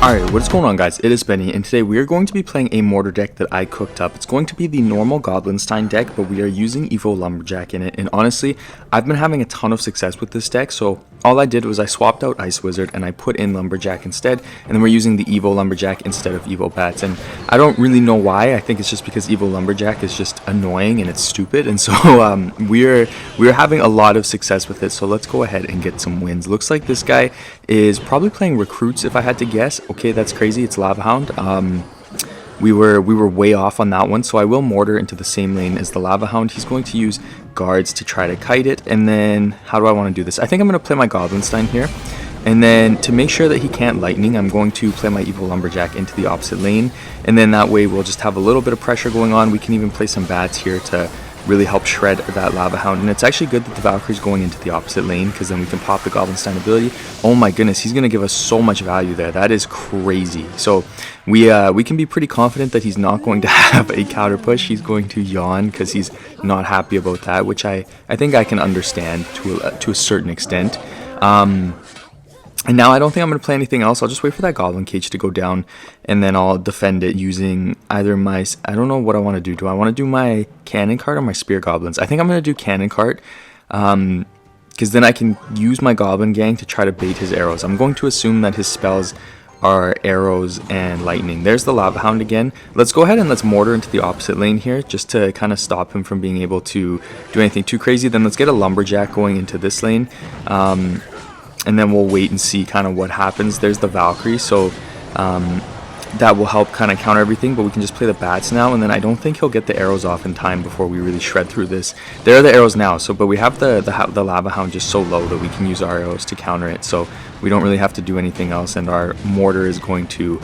Alright, what is going on, guys? It is Benny, and today we are going to be playing a Mortar deck that I cooked up. It's going to be the normal Goblinstein deck, but we are using Evo Lumberjack in it, and honestly, I've been having a ton of success with this deck, so all I did was I swapped out Ice Wizard and I put in Lumberjack instead, and then we're using the Evo Lumberjack instead of Evo Bats, and I don't really know why. I think it's just because Evo Lumberjack is just annoying and it's stupid, and so we're having a lot of success with it, so let's go ahead and get some wins. Looks like this guy is probably playing Recruits, if I had to guess. Okay, that's crazy. It's Lavahound. We were way off on that one, so I will Mortar into the same lane as the Lavahound. He's going to use guards to try to kite it, and then how do I want to do this? I think I'm going to play my Goblinstein here, and then to make sure that he can't lightning, I'm going to play my Evo Lumberjack into the opposite lane, and then that way we'll just have a little bit of pressure going on. We can even play some bats here to really help shred that Lavahound, and it's actually good that the Valkyrie's going into the opposite lane because then we can pop the Goblinstein ability. Oh my goodness, he's going to give us so much value there. That is crazy. So we can be pretty confident that he's not going to have a counter push. He's going to yawn because he's not happy about that, which I think I can understand to a certain extent. And now I don't think I'm going to play anything else. I'll just wait for that Goblin Cage to go down, and then I'll defend it using either my... I don't know what I want to do. Do I want to do my Cannon Cart or my Spear Goblins? I think I'm going to do Cannon Cart, because then I can use my Goblin Gang to try to bait his arrows. I'm going to assume that his spells are arrows and lightning. There's the Lavahound again. Let's go ahead and let's Mortar into the opposite lane here, just to kind of stop him from being able to do anything too crazy. Then let's get a Lumberjack going into this lane. And then we'll wait and see kind of what happens. There's the Valkyrie, so that will help kind of counter everything, but we can just play the bats now, and then I don't think he'll get the arrows off in time before we really shred through this. There are the arrows now, so but we have the Lavahound just so low that we can use our arrows to counter it, so we don't really have to do anything else, and our Mortar is going to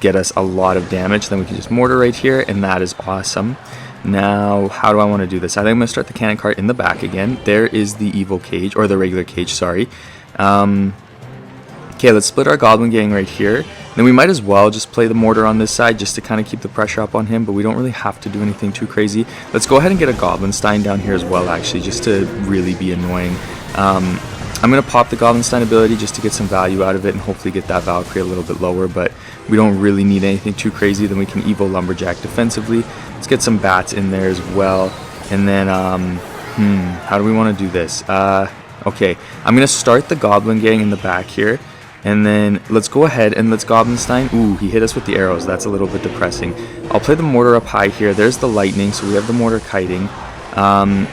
get us a lot of damage. Then we can just Mortar right here, and that is awesome. Now, how do I want to do this? I think I'm going to start the Cannon Cart in the back again. There is the Evo Cage, or the regular cage, sorry. Okay, let's split our Goblin Gang right here. Then we might as well just play the Mortar on this side just to kind of keep the pressure up on him, but we don't really have to do anything too crazy. Let's go ahead and get a Goblinstein down here as well, actually, just to really be annoying. I'm going to pop the Goblinstein ability just to get some value out of it and hopefully get that Valkyrie a little bit lower, but we don't really need anything too crazy. Then we can Evo Lumberjack defensively. Let's get some bats in there as well. And then, how do we want to do this? Okay, I'm going to start the Goblin Gang in the back here, and then let's go ahead and let's Goblinstein. Ooh, he hit us with the arrows. That's a little bit depressing. I'll play the Mortar up high here. There's the lightning, so we have the Mortar kiting. I'm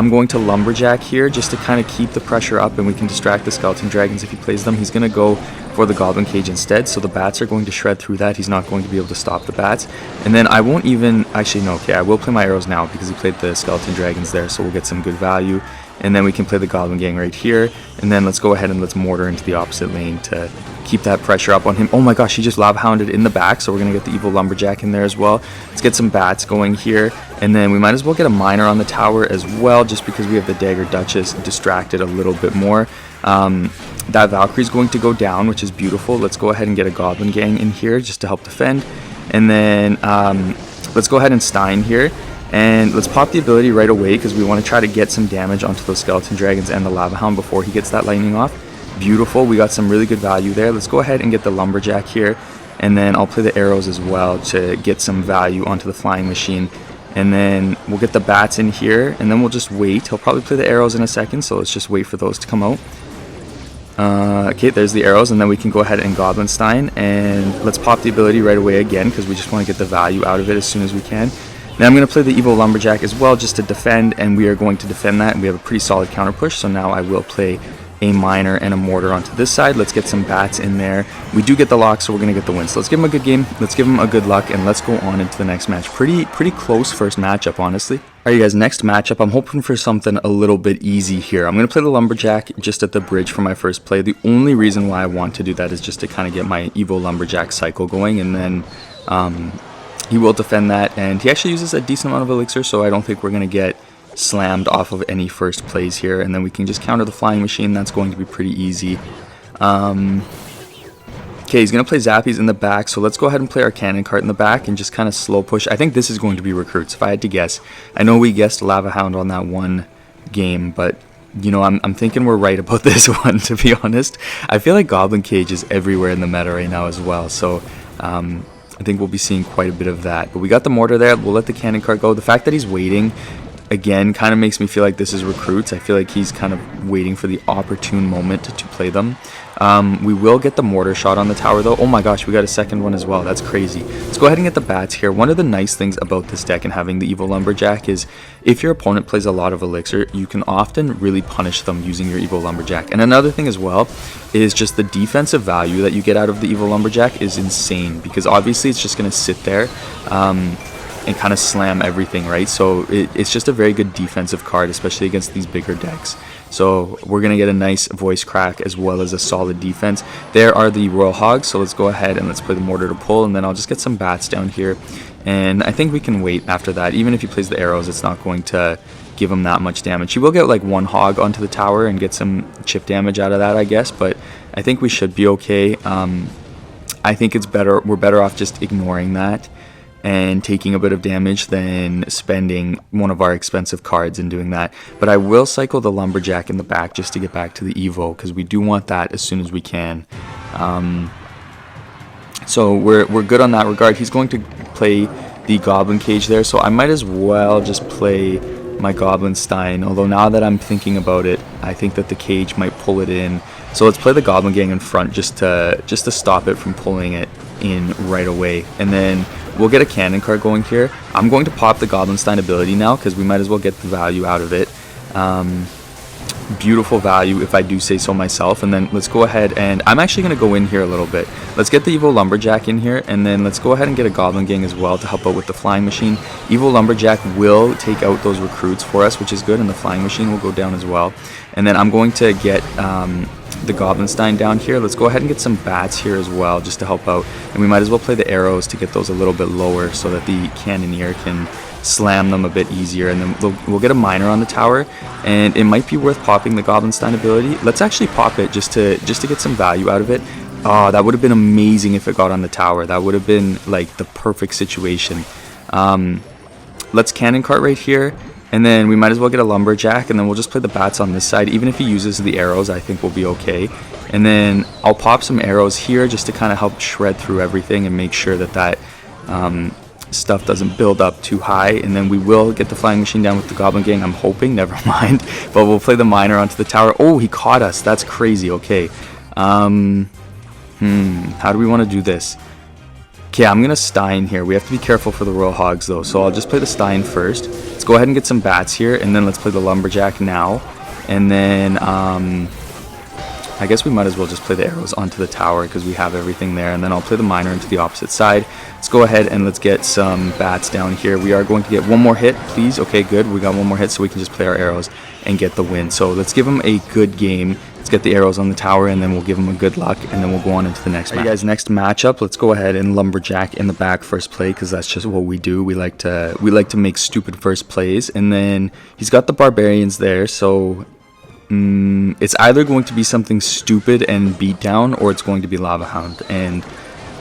going to Lumberjack here just to kind of keep the pressure up, and we can distract the Skeleton Dragons if he plays them. He's going to go for the Goblin Cage instead, so the bats are going to shred through that. He's not going to be able to stop the bats. And then I won't even... Actually, no, okay, I will play my arrows now because he played the Skeleton Dragons there, so we'll get some good value. And then we can play the Goblin Gang right here. And then let's go ahead and let's Mortar into the opposite lane to keep that pressure up on him. Oh my gosh, he just Lavahounded in the back, so we're going to get the Evo Lumberjack in there as well. Let's get some bats going here. And then we might as well get a Miner on the tower as well, just because we have the Dagger Duchess distracted a little bit more. That Valkyrie's going to go down, which is beautiful. Let's go ahead and get a Goblin Gang in here just to help defend. And then let's go ahead and Stein here. And let's pop the ability right away because we want to try to get some damage onto those Skeleton Dragons and the Lavahound before he gets that lightning off. Beautiful. We got some really good value there. Let's go ahead and get the Lumberjack here. And then I'll play the arrows as well to get some value onto the Flying Machine. And then we'll get the bats in here. And then we'll just wait. He'll probably play the arrows in a second. So let's just wait for those to come out. Okay, there's the arrows. And then we can go ahead and Goblinstein. And let's pop the ability right away again because we just want to get the value out of it as soon as we can. Now I'm going to play the Evo Lumberjack as well just to defend, and we are going to defend that, and we have a pretty solid counter push, so now I will play a Miner and a Mortar onto this side. Let's get some bats in there. We do get the lock, so we're going to get the win. So let's give him a good game, let's give him a good luck, and let's go on into the next match. Pretty close first matchup, honestly. Alright guys, next matchup, I'm hoping for something a little bit easy here. I'm going to play the Lumberjack just at the bridge for my first play. The only reason why I want to do that is just to kind of get my Evo Lumberjack cycle going, and then he will defend that, and he actually uses a decent amount of elixir, so I don't think we're going to get slammed off of any first plays here, and then we can just counter the Flying Machine. That's going to be pretty easy. Okay, he's going to play Zappies in the back, so let's go ahead and play our Cannon Cart in the back and just kind of slow push. I think this is going to be Recruits, if I had to guess. I know we guessed Lavahound on that one game, but you know, I'm thinking we're right about this one, to be honest. I feel like Goblin Cage is everywhere in the meta right now as well, so I think we'll be seeing quite a bit of that. But we got the Mortar there. We'll let the cannon cart go. The fact that he's waiting, again, kind of makes me feel like this is recruits. I feel like he's kind of waiting for the opportune moment to play them. We will get the Mortar shot on the tower, though. Oh my gosh, we got a second one as well. That's crazy. Let's go ahead and get the bats here. One of the nice things about this deck and having the Evil Lumberjack is if your opponent plays a lot of Elixir, you can often really punish them using your Evil Lumberjack. And another thing as well is just the defensive value that you get out of the Evil Lumberjack is insane, because obviously it's just going to sit there and kind of slam everything, right? So it's just a very good defensive card, especially against these bigger decks. So we're going to get a nice voice crack as well as a solid defense. There are the Royal Hogs, so let's go ahead and let's play the Mortar to pull, and then I'll just get some bats down here. And I think we can wait after that. Even if he plays the arrows, it's not going to give him that much damage. He will get like one hog onto the tower and get some chip damage out of that, I guess, but I think we should be okay. I think it's better, we're better off just ignoring that and taking a bit of damage than spending one of our expensive cards and doing that. But I will cycle the Lumberjack in the back just to get back to the Evo, because we do want that as soon as we can. So we're good on that regard. He's going to play the Goblin Cage there, so I might as well just play my Goblinstein, although now that I'm thinking about it, I think that the cage might pull it in. So let's play the Goblin Gang in front just to stop it from pulling it in right away, and then we'll get a cannon cart going here. I'm going to pop the Goblinstein ability now because we might as well get the value out of it. Beautiful value, if I do say so myself. And then let's go ahead, and I'm actually going to go in here a little bit. Let's get the Evo Lumberjack in here, and then let's go ahead and get a Goblin Gang as well to help out with the Flying Machine. Evo Lumberjack will take out those recruits for us, which is good, and the Flying Machine will go down as well. And then I'm going to get the Goblinstein down here. Let's go ahead and get some bats here as well just to help out, and we might as well play the arrows to get those a little bit lower so that the Cannoneer can slam them a bit easier. And then we'll get a miner on the tower, and it might be worth popping the Goblinstein ability. Let's actually pop it just to get some value out of it. Oh, that would have been amazing if it got on the tower. That would have been like the perfect situation. Let's cannon cart right here, and then we might as well get a Lumberjack, and then we'll just play the bats on this side. Even if he uses the arrows, I think we'll be okay. And then I'll pop some arrows here just to kind of help shred through everything and make sure that stuff doesn't build up too high. And then we will get the Flying Machine down with the Goblin Gang, I'm hoping. Never mind. But we'll play the miner onto the tower. Oh, he caught us. That's crazy. Okay. How do we want to do this? Okay, I'm going to Stein here. We have to be careful for the Royal Hogs, though. So I'll just play the Stein first. Let's go ahead and get some bats here, and then let's play the Lumberjack now. And then I guess we might as well just play the arrows onto the tower because we have everything there. And then I'll play the miner into the opposite side. Let's go ahead and let's get some bats down here. We are going to get one more hit, please. Okay, good. We got one more hit, so we can just play our arrows and get the win. So let's give them a good game. Let's get the arrows on the tower, and then we'll give them a good luck, and then we'll go on into the next match. Guys, next matchup, let's go ahead and Lumberjack in the back first play, because that's just what we do. We like to make stupid first plays. And then he's got the Barbarians there, so it's either going to be something stupid and beat down, or it's going to be Lavahound, and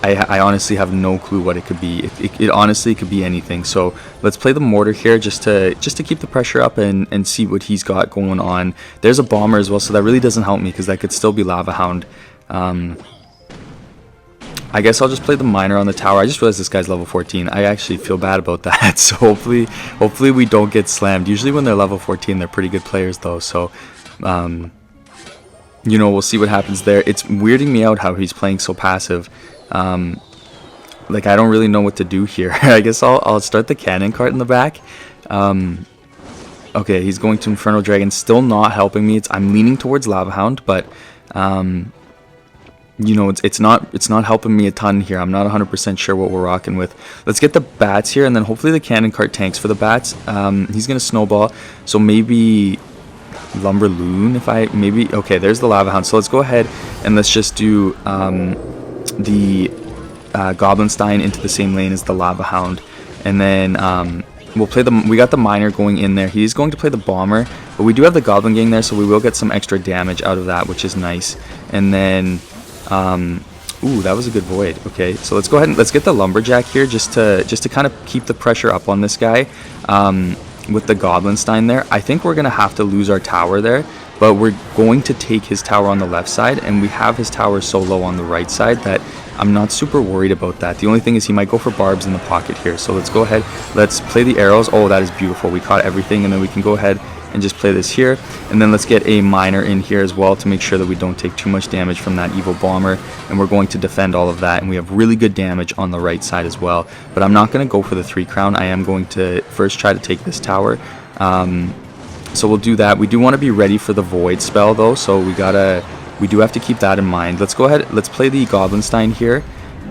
I honestly have no clue what it could be. It honestly could be anything. So let's play the Mortar here just to keep the pressure up and see what he's got going on. There's a Bomber as well, so that really doesn't help me because that could still be Lavahound. I guess I'll just play the miner on the tower. I just realized this guy's level 14. I actually feel bad about that. So hopefully we don't get slammed. Usually when they're level 14, they're pretty good players though. So you know, we'll see what happens there. It's weirding me out how he's playing so passive. Like, I don't really know what to do here. I guess I'll start the cannon cart in the back. Okay, he's going to Infernal Dragon, still not helping me. I'm leaning towards Lavahound, but you know, it's not helping me a ton here. I'm not 100% sure what we're rocking with. Let's get the bats here, and then hopefully the cannon cart tanks for the bats. He's gonna snowball, so maybe Lumberloon okay, there's the Lavahound. So let's go ahead and let's just do the Goblinstein into the same lane as the Lavahound, and then we'll play we got the miner going in there. He's going to play the bomber, but we do have the Goblin Gang there, so we will get some extra damage out of that, which is nice. And then ooh, that was a good void. Okay, so let's go ahead and let's get the Lumberjack here just to kind of keep the pressure up on this guy. With the Goblinstein there, I think we're gonna have to lose our tower there. but we're going to take his tower on the left side, and we have his tower so low on the right side that I'm not super worried about that. The only thing is he might go for barbs in the pocket here. So let's go ahead, let's play the arrows. Oh, that is beautiful. We caught everything, and then we can go ahead and just play this here. And then let's get a miner in here as well to make sure that we don't take too much damage from that evil bomber. And we're going to defend all of that, and we have really good damage on the right side as well. But I'm not going to go for the 3 crown. I am going to first try to take this tower. So we'll do that. We do want to be ready for the void spell though, so we do have to keep that in mind. Let's go ahead, let's play the Goblinstein here,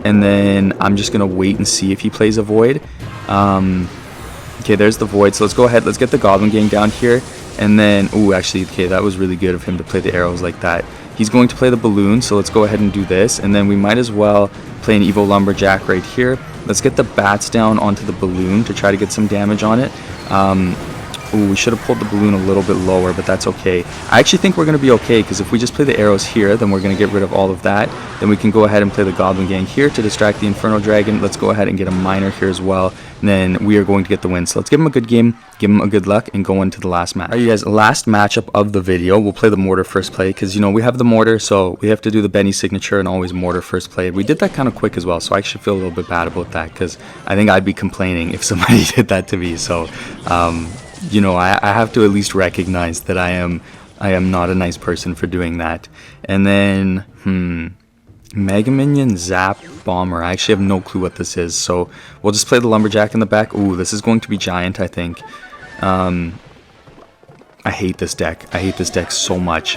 and then I'm just gonna wait and see if he plays a void. Okay, there's the void, so let's go ahead, let's get the Goblin gang down here, and then actually, okay, that was really good of him to play the arrows like that. He's going to play the balloon, so let's go ahead and do this, and then we might as well play an evil Lumberjack right here. Let's get the bats down onto the balloon to try to get some damage on it. We should have pulled the balloon a little bit lower, but that's okay. I actually think we're going to be okay, because if we just play the arrows here, then we're going to get rid of all of that. Then we can go ahead and play the Goblin Gang here to distract the Inferno Dragon. Let's go ahead and get a miner here as well, and then we are going to get the win. So let's give him a good game, give him a good luck, and go into the last match. Alright, you guys, last matchup of the video. We'll play the Mortar first play, because, you know, we have the Mortar, so we have to do the Benny signature and always Mortar first play. We did that kind of quick as well, so I actually feel a little bit bad about that, because I think I'd be complaining if somebody did that to me. So, you know, I have to at least recognize that I am not a nice person for doing that. And then, Mega Minion, Zap, Bomber. I actually have no clue what this is, so we'll just play the Lumberjack in the back. This is going to be Giant, I think. I hate this deck. I hate this deck so much.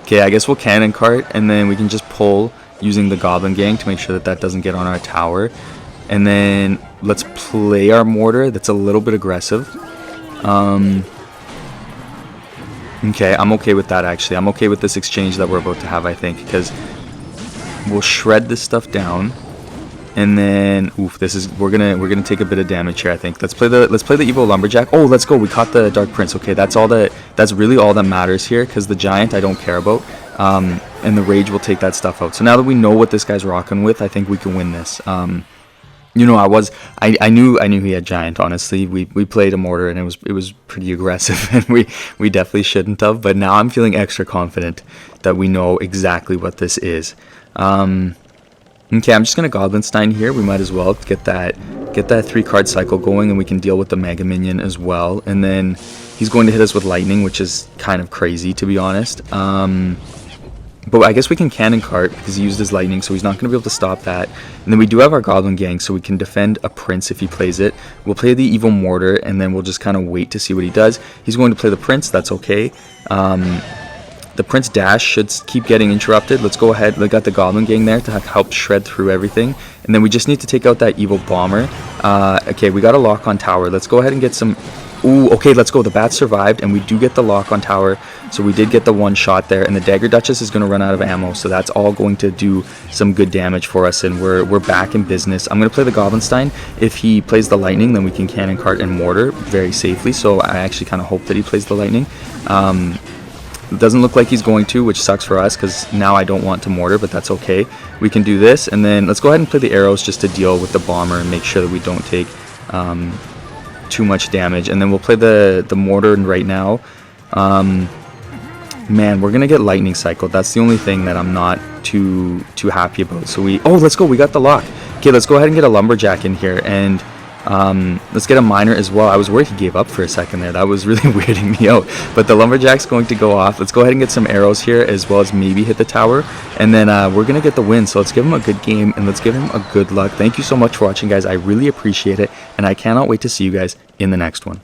Okay, I guess we'll Cannon Cart, and then we can just pull using the Goblin Gang to make sure that that doesn't get on our tower. And then let's play our Mortar. That's a little bit aggressive. Okay, I'm okay with that actually. I'm okay with this exchange that we're about to have, I think, because we'll shred this stuff down, and then this is we're gonna take a bit of damage here, I think. Let's play the evil Lumberjack. Oh, let's go. We caught the Dark Prince. Okay, that's really all that matters here, because the Giant I don't care about. And the Rage will take that stuff out. So now that we know what this guy's rocking with, I think we can win this. You know, I knew he had Giant, honestly. We played a Mortar, and it was pretty aggressive, and we definitely shouldn't have, but now I'm feeling extra confident that we know exactly what this is. Okay, I'm just gonna Goblinstein here. We might as well get that 3-card cycle going, and we can deal with the Mega Minion as well. And then he's going to hit us with lightning, which is kind of crazy, to be honest. But I guess we can Cannon Cart because he used his lightning, so he's not going to be able to stop that. And then we do have our Goblin Gang, so we can defend a Prince if he plays it. We'll play the Evil Mortar, and then we'll just kind of wait to see what he does. He's going to play the Prince, that's okay. The Prince dash should keep getting interrupted. Let's go ahead. We got the Goblin Gang there to help shred through everything. And then we just need to take out that Evil Bomber. Okay, we got a lock on tower. Let's go ahead and get some... Okay, let's go. The Bat survived, and we do get the lock on tower. So we did get the one shot there, and the Dagger Duchess is going to run out of ammo. So that's all going to do some good damage for us, and we're back in business. I'm going to play the Goblinstein. If he plays the Lightning, then we can Cannon Cart and Mortar very safely. So I actually kind of hope that he plays the Lightning. It doesn't look like he's going to, which sucks for us because now I don't want to Mortar, but that's okay. We can do this, and then let's go ahead and play the arrows just to deal with the Bomber and make sure that we don't take too much damage. And then we'll play the Mortar right now. Man, we're gonna get lightning cycle. That's the only thing that I'm not too happy about. So let's go. We got the lock. Okay, let's go ahead and get a Lumberjack in here, and let's get a miner as well. I was worried he gave up for a second there. That was really weirding me out. But the Lumberjack's going to go off. Let's go ahead and get some arrows here, as well as maybe hit the tower, and then we're gonna get the win. So let's give him a good game, and let's give him a good luck. Thank you so much for watching, guys. I really appreciate it, and I cannot wait to see you guys in the next one.